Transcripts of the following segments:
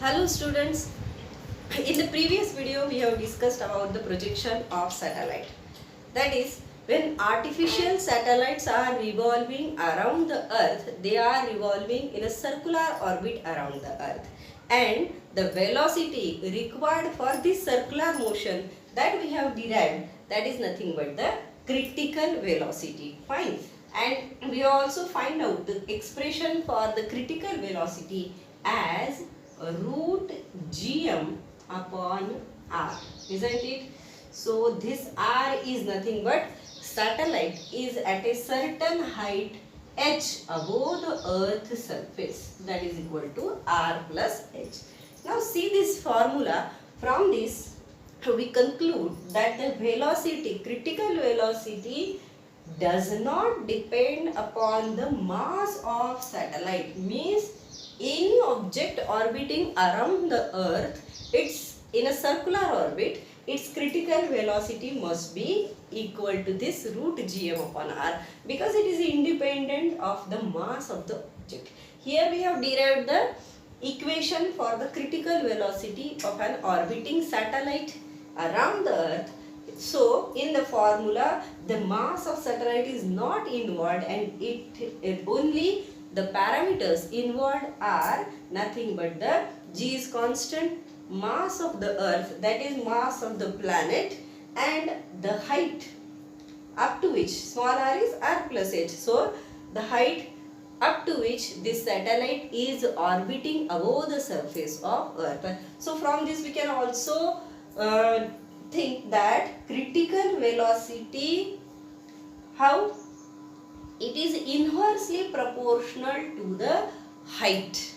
Hello students, in the previous video we have discussed about the projection of satellite. That is, when artificial satellites are revolving around the earth, they are revolving in a circular orbit around the earth, and the velocity required for this circular motion that we have derived, that is nothing but the critical velocity. Fine. And we also find out the expression for the critical velocity as root gm upon r, isn't it? So this r is nothing but satellite is at a certain height h above the earth surface, that is equal to r plus h. Now see this formula. From this we conclude that the velocity, critical velocity, does not depend upon the mass of satellite. Means any object orbiting around the earth, it's in a circular orbit, its critical velocity must be equal to this root gm upon r, because it is independent of the mass of the object. Here we have derived the equation for the critical velocity of an orbiting satellite around the earth. So in the formula, the mass of satellite is not involved, and it only the parameters involved are nothing but the g is constant, mass of the earth, that is mass of the planet, and the height up to which small r is r plus h. So the height up to which this satellite is orbiting above the surface of earth. So from this we can also think that critical velocity, how it is inversely proportional to the height.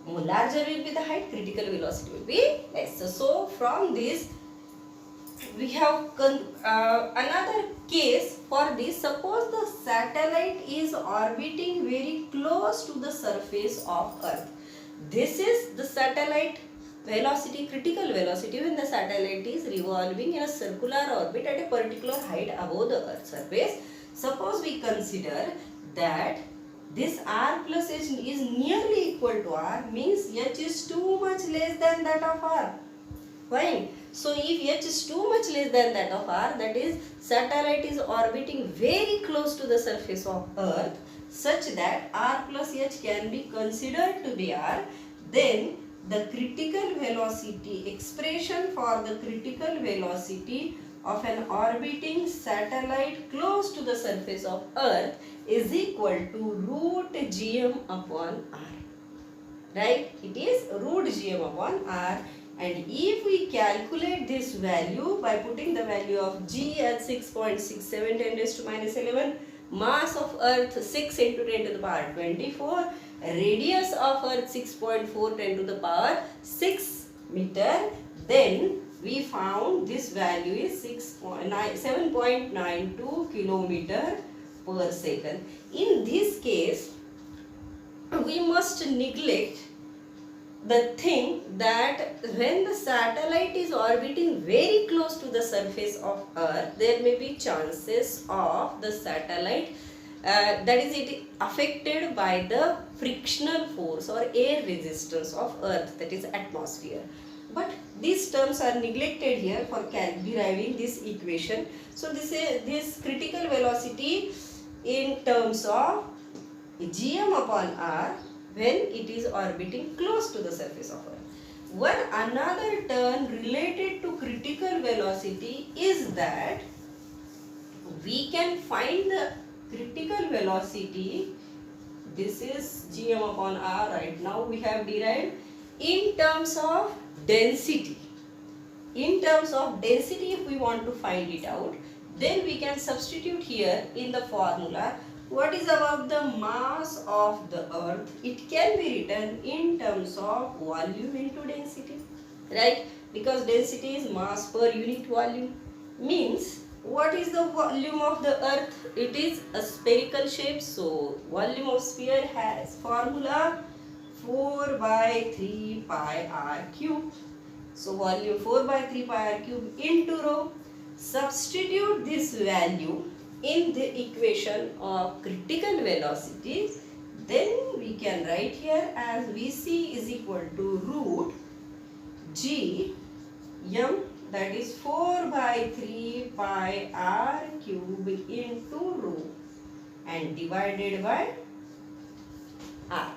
More larger will be the height, critical velocity will be less. So from this we have another case for this. Suppose the satellite is orbiting very close to the surface of earth. This is the satellite velocity, critical velocity, when the satellite is revolving in a circular orbit at a particular height above the earth's surface. Suppose we consider that this r plus h is nearly equal to r, means h is too much less than that of r. Fine. So if h is too much less than that of r, that is satellite is orbiting very close to the surface of earth, such that r plus h can be considered to be r, then the critical velocity, expression for the critical velocity of an orbiting satellite close to the surface of earth is equal to root gm upon r. Right? It is root gm upon r. And if we calculate this value by putting the value of g at 6.67 10 raised to minus 11, mass of earth 6 into 10 to the power 24, radius of earth 6.4 10 to the power 6 meter, then we found this value is 7.92 kilometer per second. In this case, we must neglect the thing that when the satellite is orbiting very close to the surface of earth, there may be chances of the satellite that is it affected by the frictional force or air resistance of earth, that is atmosphere. But these terms are neglected here for deriving this equation. So this critical velocity in terms of gm upon r when it is orbiting close to the surface of earth. One another term related to critical velocity is that we can find the critical velocity, this is gm upon r right now we have derived, in terms of density. In terms of density, if we want to find it out, then we can substitute here in the formula what is about the mass of the earth. It can be written in terms of volume into density, right? Because density is mass per unit volume. Means what is the volume of the earth? It is a spherical shape, so volume of sphere has formula 4 by 3 pi r cube. So volume 4 by 3 pi r cube into rho. Substitute this value in the equation of critical velocity, Then we can write here as VC is equal to root G m, that is 4 by 3 pi r cube into rho and divided by r.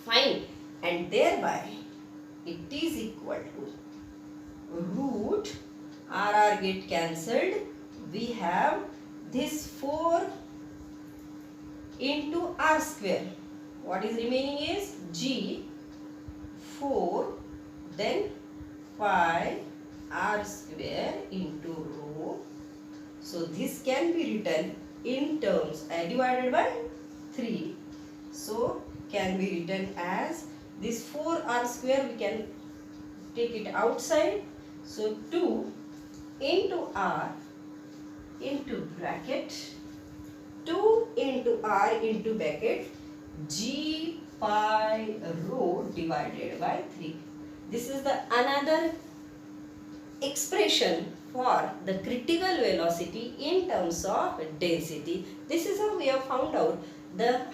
Fine. And thereby it is equal to root r get cancelled. We have this 4 into r square. What is remaining is G 4 then pi r square into rho. So this can be written in terms divided by 3. So can be written as this 4r square, we can take it outside. So 2 into r into bracket 2 into r into bracket G pi rho divided by 3. This is the another expression for the critical velocity in terms of density. This is how we have found out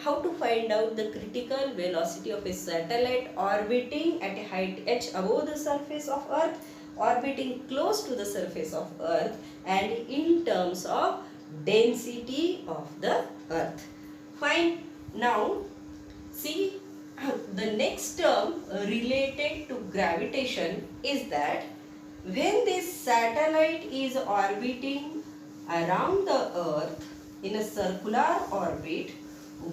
how to find out the critical velocity of a satellite orbiting at a height h above the surface of Earth, orbiting close to the surface of Earth, and in terms of density of the Earth. Fine. Now see, the next term related to gravitation is that when this satellite is orbiting around the Earth in a circular orbit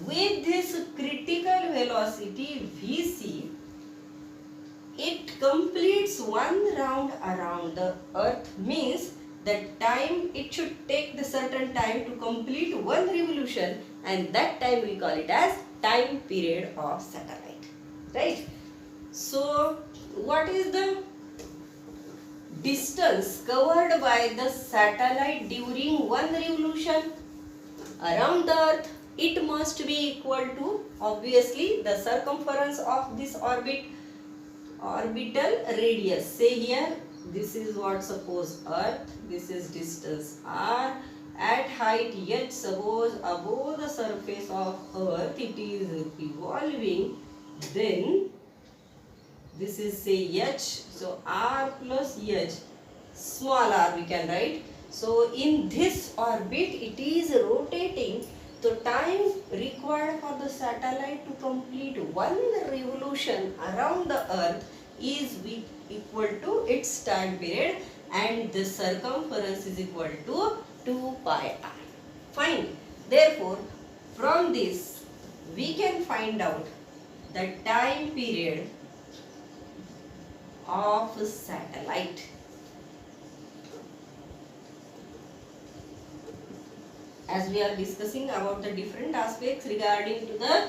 with this critical velocity Vc, it completes one round around the Earth, means that time it should take the certain time to complete one revolution, and that time we call it as time period of satellite, right? So what is the distance covered by the satellite during one revolution around the Earth? It must be equal to obviously the circumference of this orbital radius. Say here, this is what, suppose Earth, this is distance r, at height h, suppose above the surface of Earth it is revolving, then this is say h, so r plus h, small r we can write. So in this orbit it is rotating. The time required for the satellite to complete one revolution around the Earth is equal to its time period, and the circumference is equal to 2 pi r. Fine. Therefore, from this we can find out the time period of a satellite. As we are discussing about the different aspects regarding to the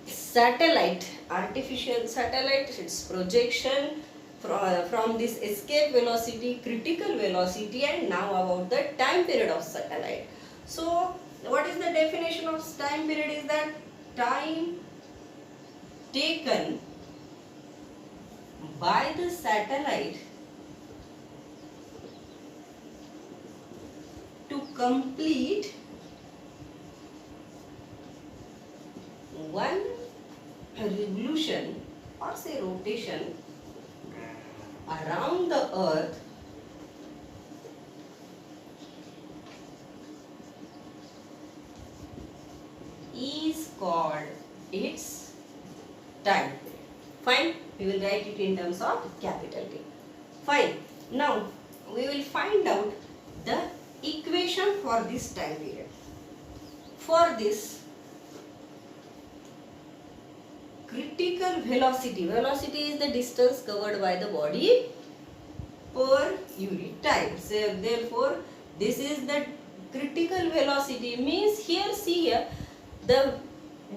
satellite, artificial satellite, its projection from this escape velocity, critical velocity, and now about the time period of satellite. So what is the definition of time period? Is that time taken by the satellite to complete one revolution or say rotation around the Earth is called its time period. Fine. We will write it in terms of capital T. Fine. Now we will find out the equation for this time period. For this, critical velocity, velocity is the distance covered by the body per unit time. So therefore this is the critical velocity, means here see here the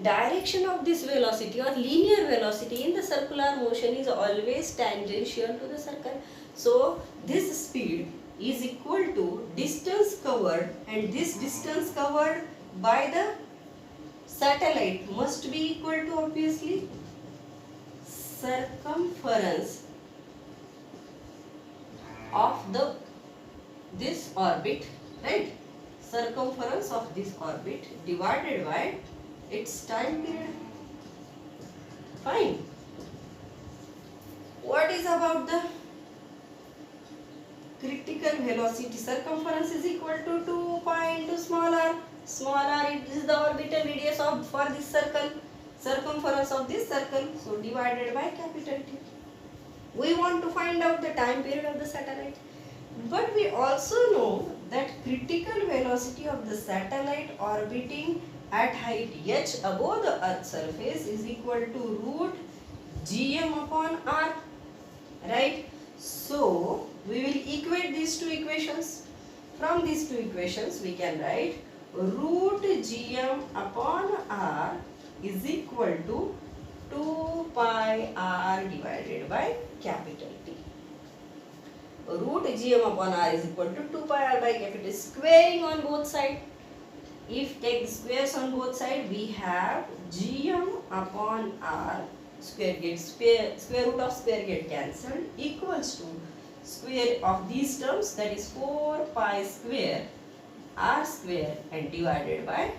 direction of this velocity or linear velocity in the circular motion is always tangential to the circle. So this speed is equal to distance covered, and this distance covered by the satellite must be equal to obviously circumference of this orbit, right? Circumference of this orbit divided by its time period. Fine. What is about the critical velocity? Circumference is equal to 2 pi into small r. Small r, it is the orbital radius of for this circle, circumference of this circle, so divided by capital T. We want to find out the time period of the satellite, but we also know that critical velocity of the satellite orbiting at height h above the earth surface is equal to root gm upon r, right? So we will equate these two equations. From these two equations we can write root gm upon r is equal to 2 pi r divided by capital T. Root gm upon r is equal to 2 pi r by capital, squaring on both sides. If take squares on both sides, we have gm upon r, square root of square get cancelled, equals to square of these terms, that is 4 pi square r square and divided by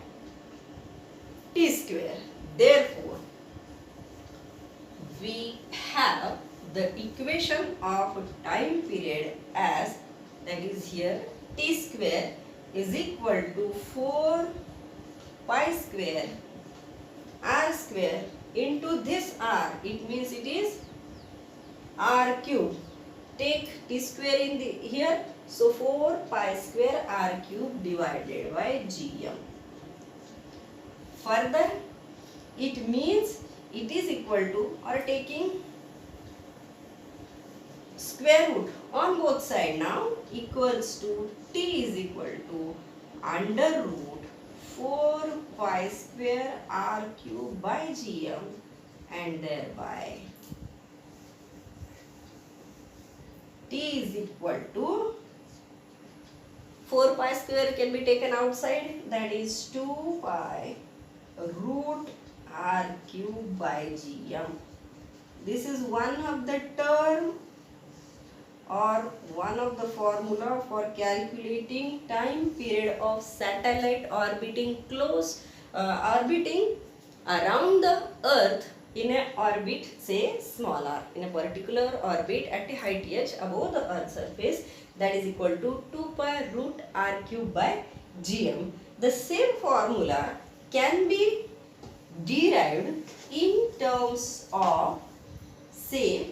t square. Therefore, we have the equation of time period as, that is here, t square is equal to 4 pi square r square into this r, it means it is r cube. Take t square in the here, so 4 pi square r cube divided by gm. Further, it means it is equal to, or taking square root on both sides now, equals to t is equal to under root 4 pi square r cube by gm, and thereby t is equal to 4 pi square can be taken outside, that is 2 pi root r cube by gm. This is one of the term or one of the formula for calculating time period of satellite orbiting orbiting around the earth in a orbit, say small r, in a particular orbit at a height h above the earth surface, that is equal to 2 pi root r cube by gm. The same formula can be derived in terms of, say,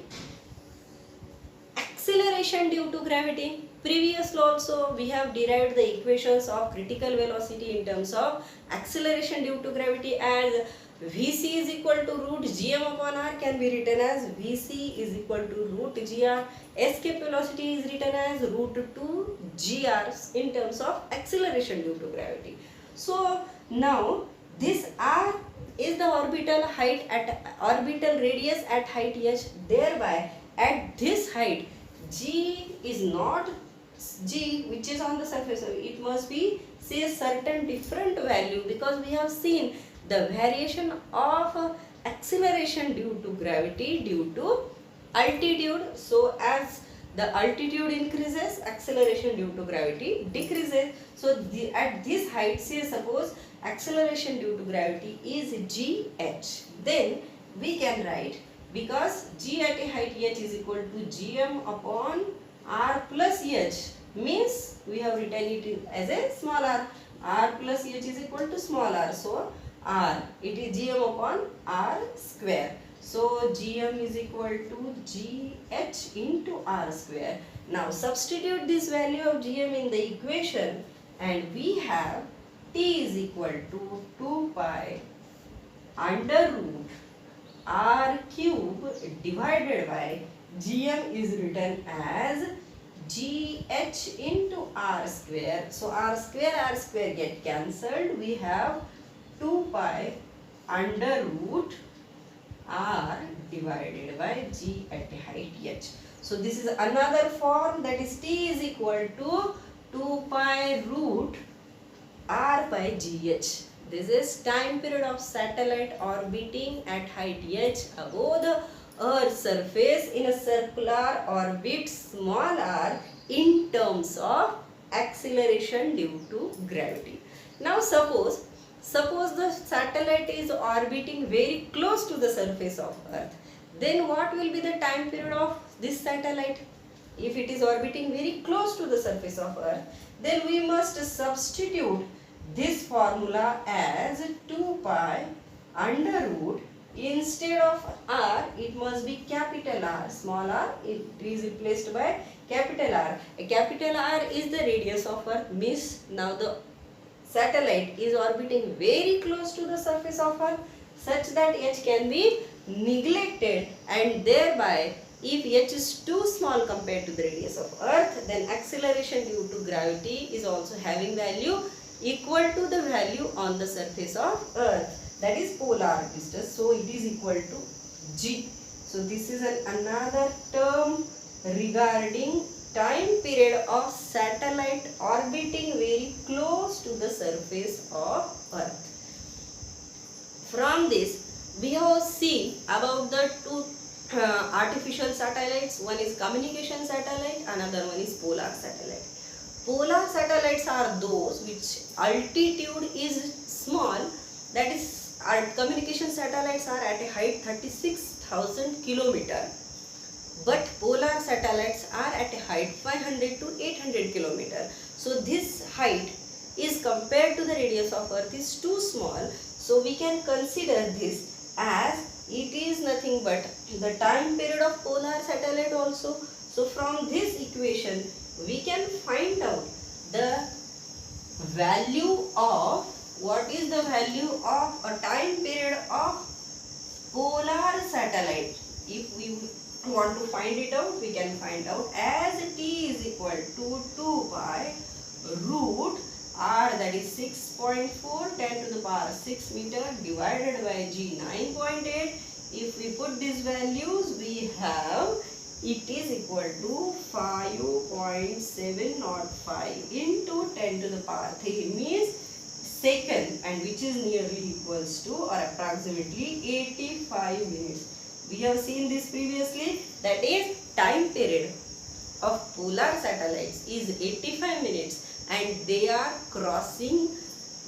acceleration due to gravity. Previously also we have derived the equations of critical velocity in terms of acceleration due to gravity, as Vc is equal to root gm upon r can be written as Vc is equal to root gr. Escape velocity is written as root 2 gr in terms of acceleration due to gravity. So now this r is the orbital height at orbital radius at height h, thereby at this height g is not g which is on the surface, it must be, say, a certain different value, because we have seen the variation of acceleration due to gravity due to altitude. So as the altitude increases, acceleration due to gravity decreases. So at this height, say suppose acceleration due to gravity is gh, then we can write, because g at a height h is equal to gm upon r plus h, means we have written it as a small r plus h is equal to small r, so r, it is gm upon r square, so gm is equal to gh into r square. Now substitute this value of gm in the equation and we have t is equal to 2 pi under root r cube divided by gm is written as gh into r square. So r square get cancelled. We have 2 pi under root r divided by g at height h. So this is another form, that is t is equal to 2 pi root r by gh. This is time period of satellite orbiting at height h above the earth's surface in a circular orbit small r in terms of acceleration due to gravity. Now suppose Suppose the satellite is orbiting very close to the surface of Earth. Then what will be the time period of this satellite? If it is orbiting very close to the surface of Earth, then we must substitute this formula as 2 pi under root. Instead of r, it must be capital R. Small r, it is replaced by capital R. A capital R is the radius of Earth. Means now the satellite is orbiting very close to the surface of Earth, such that h can be neglected, and thereby if h is too small compared to the radius of Earth, then acceleration due to gravity is also having value equal to the value on the surface of Earth, that is polar distance. So it is equal to g. So this is another term regarding time period of satellite orbiting very close to the surface of Earth. From this, we have seen about the two artificial satellites. One is communication satellite, another one is polar satellite. Polar satellites are those which altitude is small, that is our communication satellites are at a height 36,000 kilometer, but polar satellites are at a height 500 to 800 kilometer. So this height is compared to the radius of Earth is too small. So we can consider this as it is nothing but the time period of polar satellite also. So from this equation we can find out the value of, what is the value of a time period of polar satellite. If we want to find it out, we can find out as t is equal to 2 pi root r, that is 6.4 10 to the power 6 meter divided by g 9.8. If we put these values, we have it is equal to 5.705 into 10 to the power 3 means second, and which is nearly equals to or approximately 85 minutes. We have seen this previously, that is time period of polar satellites is 85 minutes, and they are crossing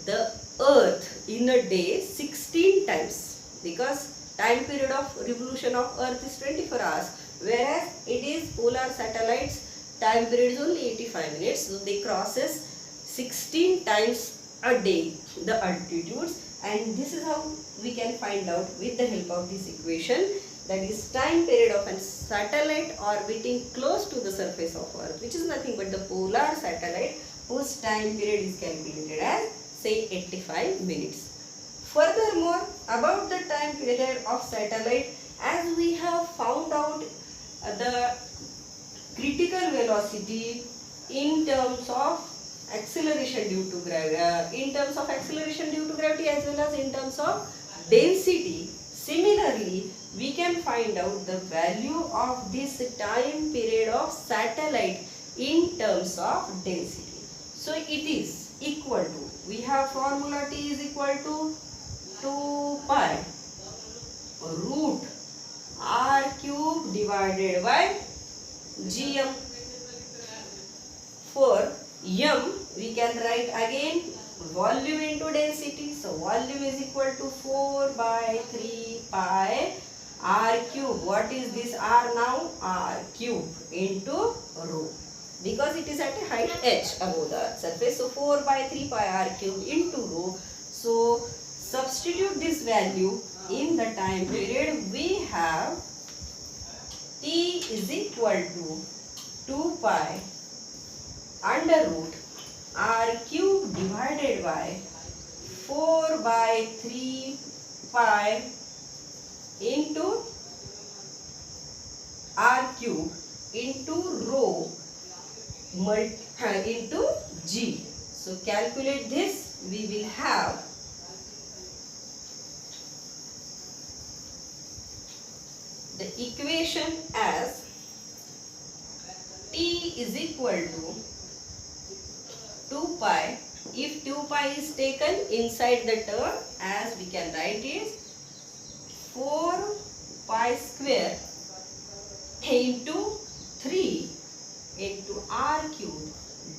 the Earth in a day 16 times, because time period of revolution of Earth is 24 hours, whereas it is polar satellites time period is only 85 minutes. So they crosses 16 times a day the altitudes, and this is how we can find out with the help of this equation, that is time period of a satellite orbiting close to the surface of Earth, which is nothing but the polar satellite, whose time period is calculated as say 85 minutes. Furthermore, about the time period of satellite, as we have found out the critical velocity in terms of acceleration due to gravity, as well as in terms of density. Similarly, we can find out the value of this time period of satellite in terms of density. So it is equal to, we have formula T is equal to 2 pi root r cube divided by gm. For m, we can write again volume into density. So volume is equal to 4 by 3 pi r cube. What is this r now? R cube into rho, because it is at a height h above the surface. So 4 by 3 pi r cube into rho. So substitute this value in the time period. We have T is equal to 2 pi under root r cube divided by 4 by 3 pi into r cube into rho into g. So calculate this. We will have the equation as T is equal to 2 pi. If 2 pi is taken inside the term, as we can write is 4 pi square into 3 into r cube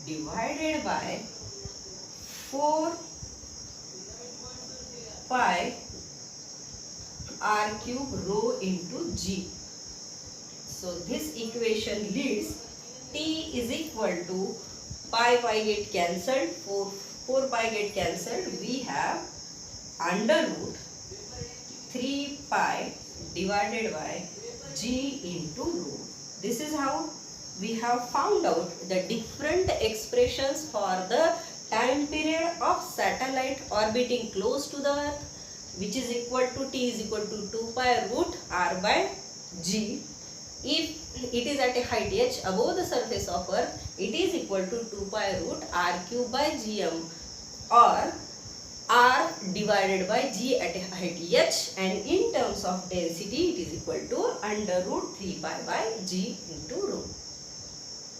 divided by 4 pi r cube rho into g. So this equation leads t is equal to pi get cancelled, 4 pi get cancelled. We have under root 3 pi divided by g into rho. This is how we have found out the different expressions for the time period of satellite orbiting close to the earth, which is equal to t is equal to 2 pi root r by g. If it is at a height h above the surface of earth, it is equal to 2 pi root r cube by gm, or r divided by g at a height h, and in terms of density it is equal to under root 3 pi by g into rho.